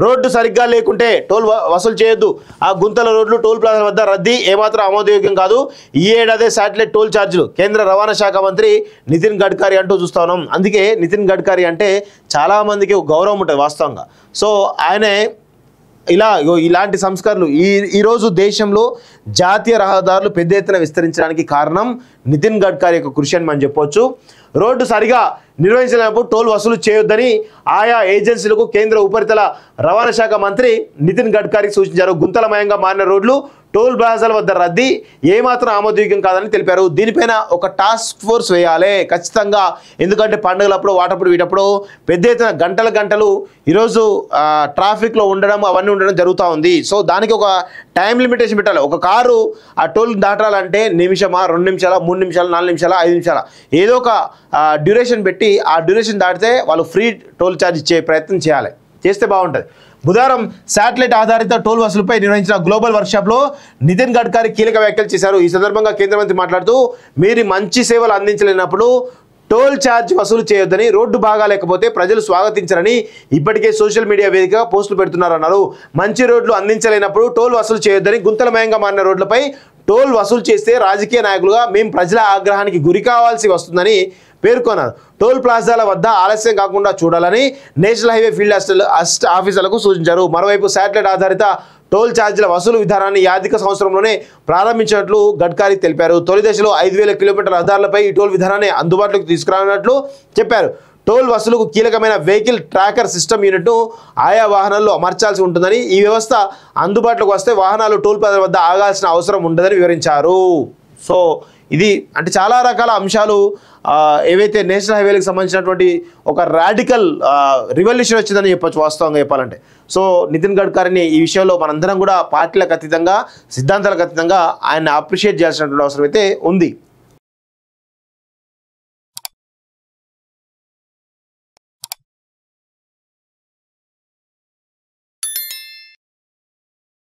Road సరిగ్గా లేకుంటే toll వసూలు చేయొద్దు. ఆ గుంతల రోడ్లు టోల్ ప్లాజా వద్ద రద్దీ ఏమాత్రం ఆమోదయోగ్యం కాదు. ఈ ఏడాదే శాటిలైట్ టోల్ ఛార్జీలు కేంద్ర రవాణా శాఖ మంత్రి నితిన్ గడ్కరీ అంటూ చూస్తా ఉన్నాం. అందుకే నితిన్ గడ్కరీ అంటే చాలామందికి గౌరవం ఉంటుంది వాస్తవంగా. సో ఆయనే ఇలాంటి సంస్కరణలు ఈరోజు దేశంలో జాతీయ రహదారులు పెద్ద ఎత్తున విస్తరించడానికి కారణం నితిన్ గడ్కరీ యొక్క కృషి అని మనం చెప్పొచ్చు. రోడ్డు సరిగా నిర్వహించినప్పుడు టోల్ వసూలు చేయొద్దని ఆయా ఏజెన్సీలకు కేంద్ర ఉపరితల రవాణా శాఖ మంత్రి నితిన్ గడ్కరీ సూచించారు. గుంతలమయంగా మారిన రోడ్లు టోల్ ప్లాజాల వద్ద రద్దీ ఏమాత్రం ఆమోదయోగ్యం కాదని తెలిపారు. దీనిపైన ఒక టాస్క్ ఫోర్స్ వేయాలి ఖచ్చితంగా. ఎందుకంటే పండుగలప్పుడు వాటప్పుడు వీటప్పుడు పెద్ద ఎత్తున గంటలు ఈరోజు ట్రాఫిక్లో ఉండడం అవన్నీ ఉండడం జరుగుతూ ఉంది. సో దానికి ఒక టైం లిమిటేషన్ పెట్టాలి. ఒక కారు ఆ టోల్ దాటాలంటే నిమిషమా, 2 నిమిషాల, 3 నిమిషాలు, 4 నిమిషాల, 5 నిమిషాల ఏదో ఒక డ్యూరేషన్ పెట్టి ఆ డ్యూరేషన్ దాటితే వాళ్ళు ఫ్రీ టోల్ ఛార్జ్ ఇచ్చే ప్రయత్నం చేయాలి. చేస్తే బాగుంటుంది. బుధవారం శాటిలైట్ ఆధారిత టోల్ వసూలుపై నిర్వహించిన గ్లోబల్ వర్క్షాప్లో నితిన్ గడ్కరీ కీలక వ్యాఖ్యలు చేశారు. ఈ సందర్భంగా కేంద్ర మంత్రి మాట్లాడుతూ మీరు మంచి సేవలు అందించలేనప్పుడు టోల్ ఛార్జ్ వసూలు చేయొద్దని, రోడ్డు బాగా లేకపోతే ప్రజలు స్వాగతించరని ఇప్పటికే సోషల్ మీడియా వేదికగా పోస్టులు పెడుతున్నారన్నారు. మంచి రోడ్లు అందించలేనప్పుడు టోల్ వసూలు చేయొద్దని, గుంతలమయంగా మారిన రోడ్లపై టోల్ వసూలు చేస్తే రాజకీయ నాయకులుగా మేము ప్రజల ఆగ్రహానికి గురి కావాల్సి వస్తుందని పేర్కొన్నారు. టోల్ ప్లాజాల వద్ద ఆలస్యం కాకుండా చూడాలని నేషనల్ హైవే ఫీల్డ్ ఆఫీసర్లకు సూచించారు. మరోవైపు శాటిలైట్ ఆధారిత టోల్ ఛార్జీల వసూలు విధానాన్ని ఈ ఆర్థిక సంవత్సరంలోనే ప్రారంభించినట్లు గడ్కరీ తెలిపారు. తొలి దశలో 5,000 కిలోమీటర్ల రహదారులపై ఈ టోల్ విధానాన్ని అందుబాటులోకి తీసుకురానున్నట్లు చెప్పారు. టోల్ వసూలుకు కీలకమైన వెహికల్ ట్రాకర్ సిస్టమ్ యూనిట్ను ఆయా వాహనాల్లో అమర్చాల్సి ఉంటుందని, ఈ వ్యవస్థ అందుబాటులోకి వస్తే వాహనాలు టోల్ ప్లాజా వద్ద ఆగాల్సిన అవసరం ఉండదని వివరించారు. సో ఇది అంటే చాలా రకాల అంశాలు ఏవైతే నేషనల్ హైవేలకు సంబంధించినటువంటి ఒక రాడికల్ రివల్యూషన్ వచ్చిందని చెప్పొచ్చు వాస్తవంగా చెప్పాలంటే. సో నితిన్ గడ్కరీని ఈ విషయంలో మనందరం కూడా పార్టీలకు అతీతంగా, సిద్ధాంతాలకు అతీతంగా ఆయన అప్రిషియేట్ చేయాల్సినటువంటి అవసరం అయితే ఉంది.